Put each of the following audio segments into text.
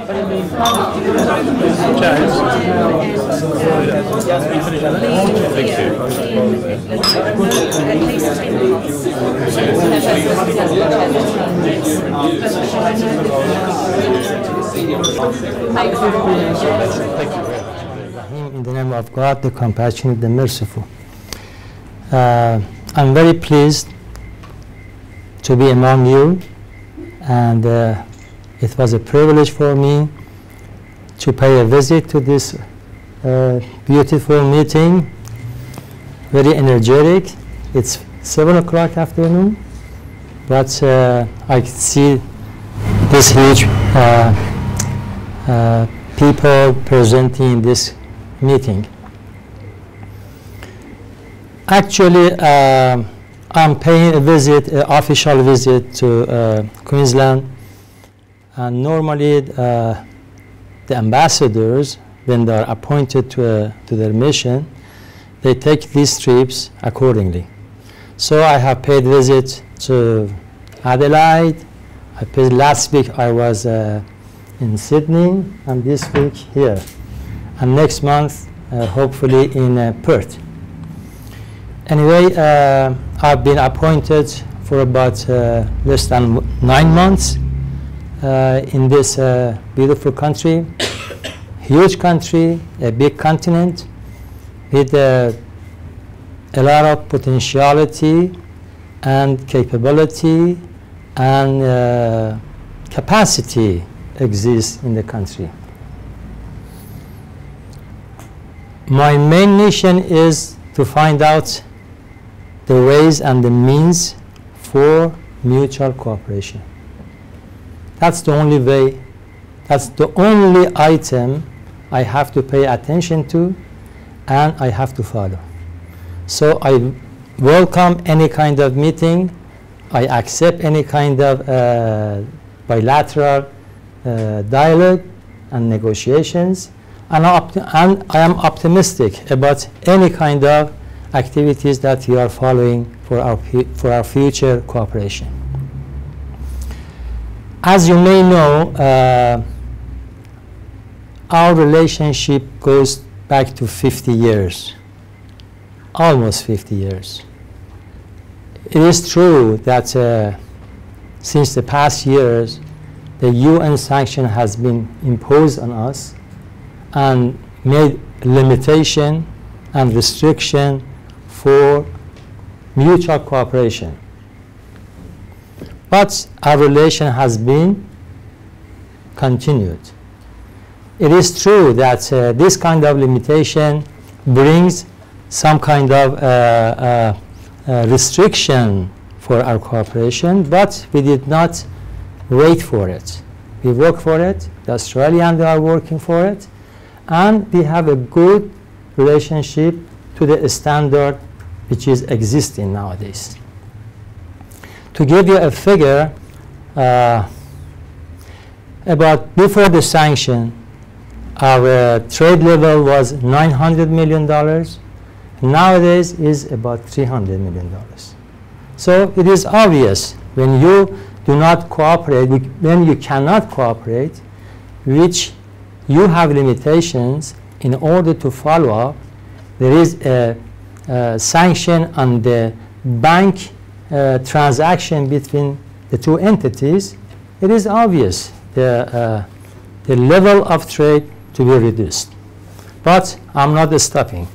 In the name of God, the compassionate, the merciful. I'm very pleased to be among you, and it was a privilege for me to pay a visit to this beautiful meeting. Very energetic. It's 7 o'clock afternoon, but I see this huge people presenting in this meeting. Actually, I'm paying a visit, an official visit to Queensland, and normally the ambassadors, when they are appointed to their mission, they take these trips accordingly. So I have paid visit to Adelaide. Last week I was in Sydney, and this week here, and next month hopefully in Perth. Anyway, I've been appointed for about less than 9 months in this beautiful country, huge country, a big continent with a lot of potentiality and capability and capacity exists in the country. My main mission is to find out the ways and the means for mutual cooperation. That's the only way, that's the only item I have to pay attention to and I have to follow. So I welcome any kind of meeting, I accept any kind of bilateral dialogue and negotiations, and I am optimistic about any kind of activities that we are following for our future cooperation. As you may know, our relationship goes back to 50 years, almost 50 years. It is true that since the past years, the UN sanction has been imposed on us and made limitation and restriction for mutual cooperation. But our relation has been continued. It is true that this kind of limitation brings some kind of restriction for our cooperation, but we did not wait for it. We work for it, the Australians are working for it, and we have a good relationship to the standard which is existing nowadays. To give you a figure, about before the sanction, our trade level was $900 million. Nowadays is about $300 million. So it is obvious when you do not cooperate, when you cannot cooperate, which you have limitations in order to follow up, there is a sanction on the bank transaction between the two entities. It is obvious the level of trade to be reduced. But I'm not stopping.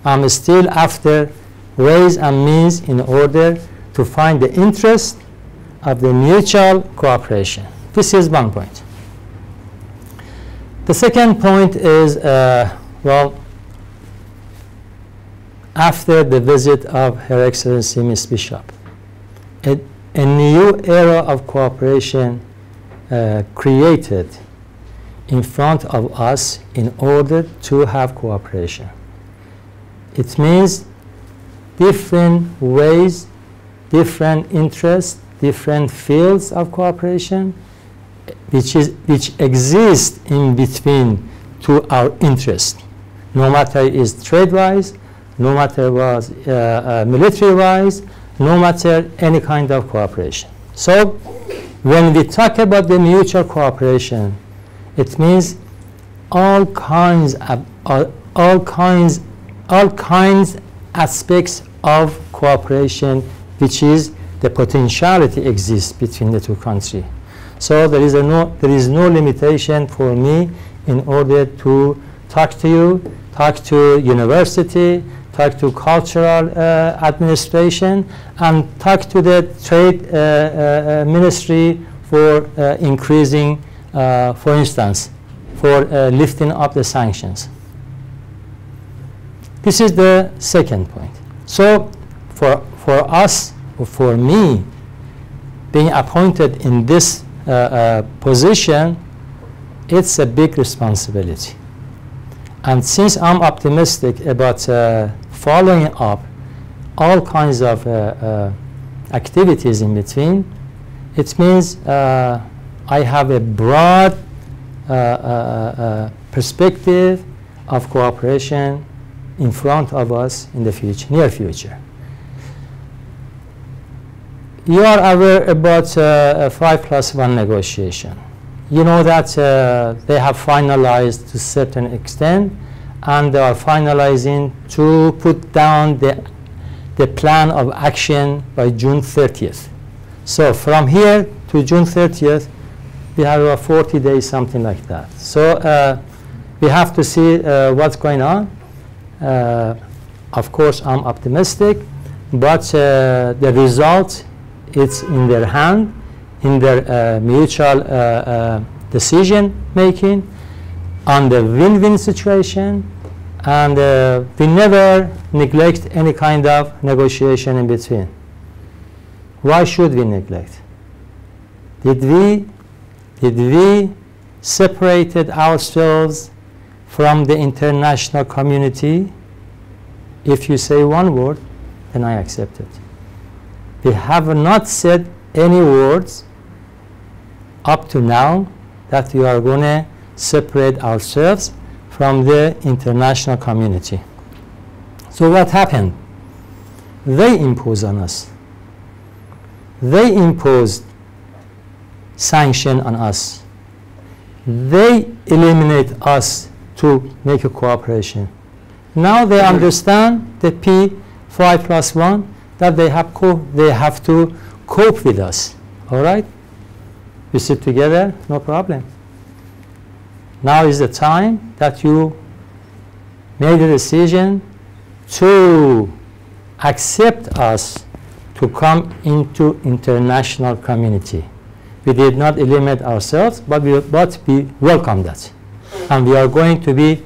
I'm still after ways and means in order to find the interest of the mutual cooperation. This is one point. The second point is, well, after the visit of Her Excellency Ms. Bishop, a new era of cooperation created in front of us in order to have cooperation. It means different ways, different interests, different fields of cooperation which exist in between to our interests, no matter is trade-wise, no matter was military-wise, no matter any kind of cooperation. So when we talk about the mutual cooperation, It means all kinds aspects of cooperation, which is the potentiality exists between the two countries. So there is no limitation for me in order to talk to you, talk to university, talk to cultural administration, and talk to the trade ministry for increasing, for instance, for lifting up the sanctions. This is the second point. So for us, or for me, being appointed in this position, it's a big responsibility. And since I'm optimistic about following up all kinds of activities in between, it means I have a broad perspective of cooperation in front of us in the future, near future. You are aware about 5+1 negotiation. You know that they have finalized to a certain extent, and they are finalizing to put down the plan of action by June 30th. So from here to June 30th, we have about 40 days, something like that. So we have to see what's going on. Of course, I'm optimistic, but the result, it's in their hand, in their mutual decision making, on the win-win situation, and we never neglect any kind of negotiation in between. Why should we neglect? Did we separated ourselves from the international community? If you say one word, then I accept it. We have not said any words up to now that we are going to separate ourselves from the international community. So what happened? They imposed on us. They imposed sanction on us. They eliminate us to make a cooperation. Now they understand the P5+1, that they have to cope with us. All right? We sit together, no problem. Now is the time that you made a decision to accept us to come into international community. We did not eliminate ourselves, but we welcome that. And we are going to be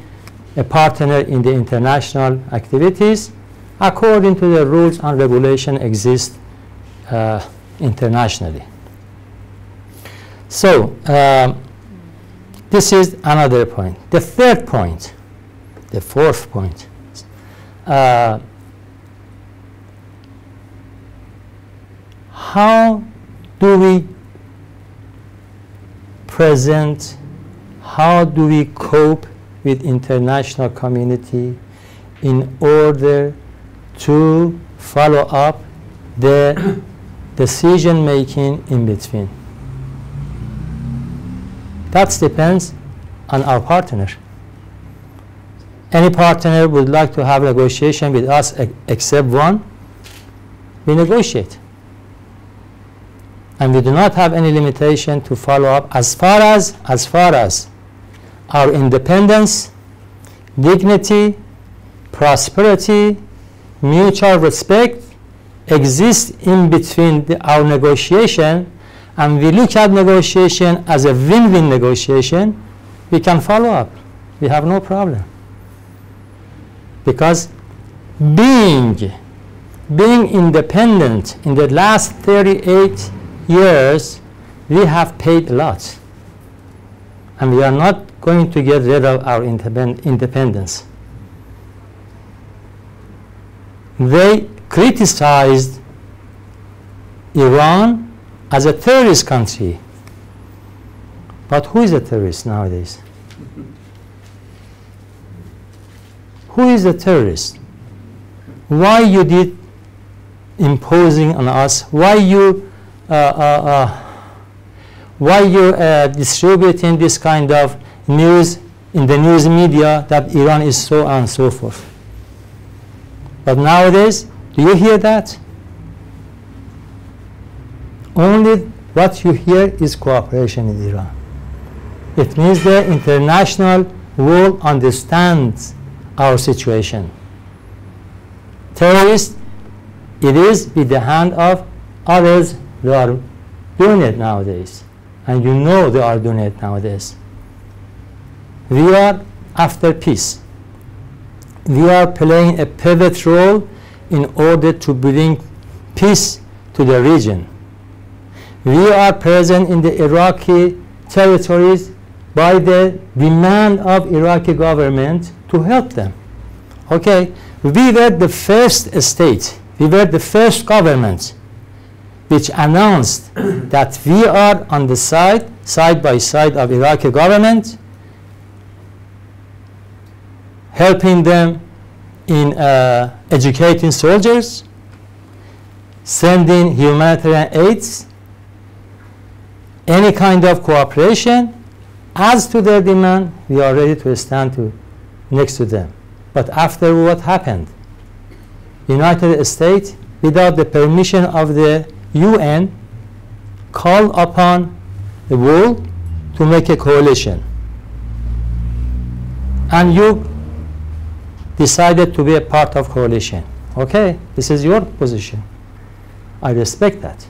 a partner in the international activities according to the rules and regulations exist internationally. So this is another point. The third point, the fourth point, how do we present, how do we cope with international community in order to follow up the decision making in between? That depends on our partner. Any partner would like to have negotiation with us except one, we negotiate. And we do not have any limitation to follow up as far as our independence, dignity, prosperity, mutual respect exists in between our negotiation, and we look at negotiation as a win-win negotiation, we can follow up. We have no problem. Because being independent in the last 38 years, we have paid a lot. And we are not going to get rid of our independence. They criticized Iran as a terrorist country. But who is a terrorist nowadays? Who is a terrorist? Why you did imposing on us? Why why you distributing this kind of news in the news media that Iran is so on and so forth. But nowadays, do you hear that? Only what you hear is cooperation in Iran. It means the international world understands our situation. Terrorists, it is with the hand of others. They are doing it nowadays. And you know they are doing it nowadays. We are after peace. We are playing a pivot role in order to bring peace to the region. We are present in the Iraqi territories by the demand of Iraqi government to help them. Okay, we were the first state, we were the first government which announced that we are on the side by side of Iraqi government, helping them in educating soldiers, sending humanitarian aids, any kind of cooperation. As to their demand, we are ready to stand next to them. But after what happened? United States, without the permission of the UN, called upon the world to make a coalition. And you decided to be a part of coalition. Okay, this is your position. I respect that.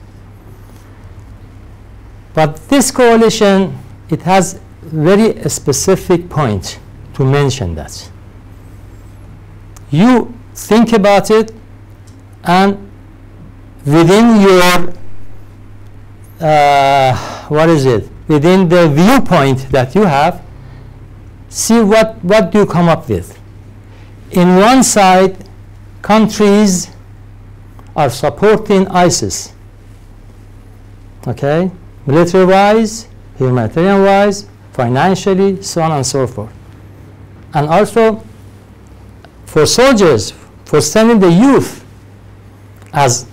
But this coalition, it has very specific point to mention that. You think about it, and within your within the viewpoint that you have, see what do you come up with. In one side, countries are supporting ISIS, okay, military-wise, humanitarian-wise, financially, so on and so forth. And also for soldiers, for sending the youth, as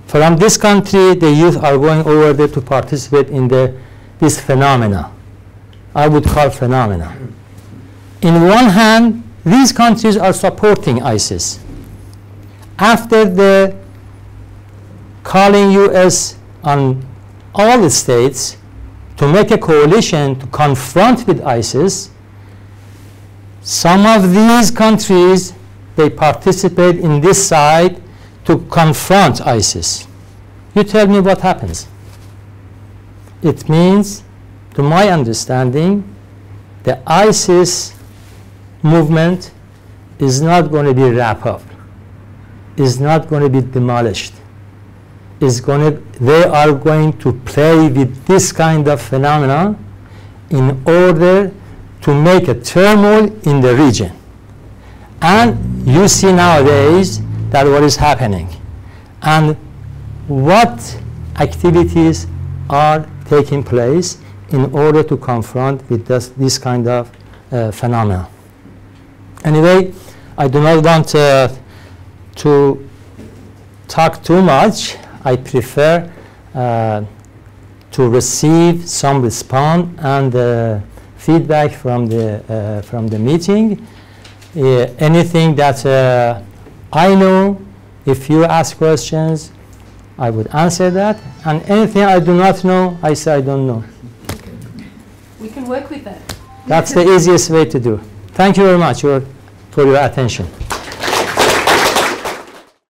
from this country, the youth are going over there to participate in this phenomena. I would call phenomena. In one hand, these countries are supporting ISIS. After the calling US on all the states to make a coalition to confront with ISIS, some of these countries, they participate in this side to confront ISIS. You tell me what happens. It means, to my understanding, the ISIS movement is not going to be wrapped up, is not going to be demolished. They are going to play with this kind of phenomena in order to make a turmoil in the region. And you see nowadays that what is happening and what activities are taking place in order to confront with this kind of phenomena. Anyway, I do not want to talk too much. I prefer to receive some response and feedback from the meeting. Anything that I know, if you ask questions, I would answer that. And anything I do not know, I say I don't know. We can work with that. That's the easiest way to do. Thank you very much for your attention.